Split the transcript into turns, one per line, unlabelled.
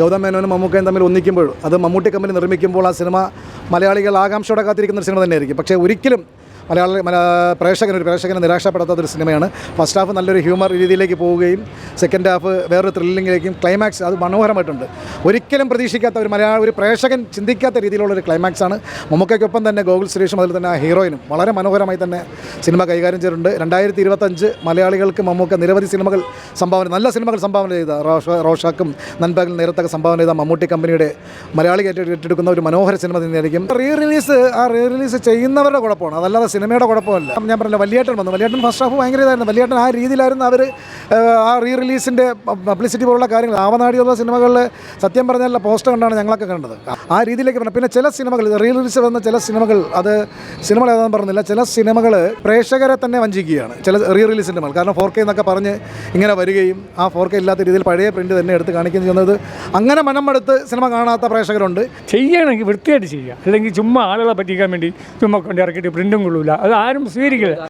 ഗൗതം മേനോനും മമ്മൂക്കയും തമ്മിൽ ഒന്നിക്കുമ്പോൾ അത് മമ്മൂട്ടി കമ്പനി നിർമ്മിക്കുമ്പോൾ ആ സിനിമ മലയാളികൾ ആകാംക്ഷയോടെ കാത്തിരിക്കുന്ന ഒരു സിനിമ തന്നെയായിരിക്കും. പക്ഷേ ഒരിക്കലും പ്രേക്ഷകനെ നിരാശപ്പെടുത്താത്തൊരു സിനിമയാണ്. ഫസ്റ്റ് ഹാഫ് നല്ലൊരു ഹ്യൂമർ രീതിയിലേക്ക് പോവുകയും സെക്കൻഡ് ഹാഫ് വേറൊരു ത്രില്ലിങ്ങിലേക്കും ക്ലൈമാക്സ് അത് മനോഹരമായിട്ടുണ്ട്. ഒരിക്കലും പ്രതീക്ഷിക്കാത്ത ഒരു പ്രേക്ഷകൻ ചിന്തിക്കാത്ത രീതിയിലുള്ളൊരു ക്ലൈമാക്സാണ്. മമ്മൂക്കയ്ക്കൊപ്പം തന്നെ ഗോകുൽ സുരേഷും അതിൽ തന്നെ ആ ഹീറോയിനും വളരെ മനോഹരമായി തന്നെ സിനിമ കൈകാര്യം ചെയ്തിട്ടുണ്ട്. 2025 മലയാളികൾക്ക് മമ്മൂക്ക നിരവധി നല്ല സിനിമകൾ സംഭാവന ചെയ്ത റോഷാക്കും നൻപകൽ നേരത്തൊക്കെ സംഭാവന ചെയ്ത മമ്മൂട്ടി കമ്പനിയുടെ മലയാളി ഏറ്റെടുക്കുന്ന ഒരു മനോഹര സിനിമ തന്നെയായിരിക്കും. റീ റിലീസ് ചെയ്യുന്നവരുടെ കുഴപ്പമാണ്, അതല്ലാതെ സിനിമയുടെ കുഴപ്പമല്ല. ഞാൻ പറഞ്ഞില്ല, വലിയേട്ടൻ വന്നു. വലിയേട്ടൻ ഫസ്റ്റ് ഹാഫ് ഭയങ്കര ഇതായിരുന്നു. വലിയേട്ടൻ ആ രീതിയിലായിരുന്നു അവർ ആ റീ റിലീസിൻ്റെ പബ്ലിസിറ്റി പോലുള്ള കാര്യങ്ങൾ. ആവനാടിയുള്ള സിനിമകളിൽ സത്യം പറഞ്ഞാൽ പോസ്റ്റർ കണ്ടാണ് ഞങ്ങളൊക്കെ കണ്ടത്. ആ രീതിയിലേക്ക് പറഞ്ഞു. പിന്നെ ചില സിനിമകൾ റീ റിലീസ് വന്ന ചില സിനിമകൾ സിനിമകൾ ഏതാണെന്ന് പറഞ്ഞില്ല, ചില സിനിമകൾ പ്രേക്ഷകരെ തന്നെ വഞ്ചിക്കുകയാണ്. ചില റീ റിലീസ് സിനിമകൾ കാരണം 4K എന്നൊക്കെ പറഞ്ഞ് ഇങ്ങനെ വരികയും ആ 4K ഇല്ലാത്ത രീതിയിൽ പഴയ പ്രിൻ്റ് തന്നെ എടുത്ത് കാണിക്കുകയും ചെയ്യുന്നത്. അങ്ങനെ മനമെടുത്ത് സിനിമ കാണാത്ത പ്രേക്ഷകരുണ്ട്.
ചെയ്യുകയാണെങ്കിൽ വൃത്തിയായിട്ട് ചെയ്യുക, അല്ലെങ്കിൽ ചുമ്മാ ആളുകളെ പറ്റിക്കാൻ വേണ്ടി ചുമ്മാ കൊണ്ട് ഇറക്കിയിട്ട് പ്രിൻറ്റും കൊള്ളൂല, അത് ആരും സ്വീകരിക്കില്ല.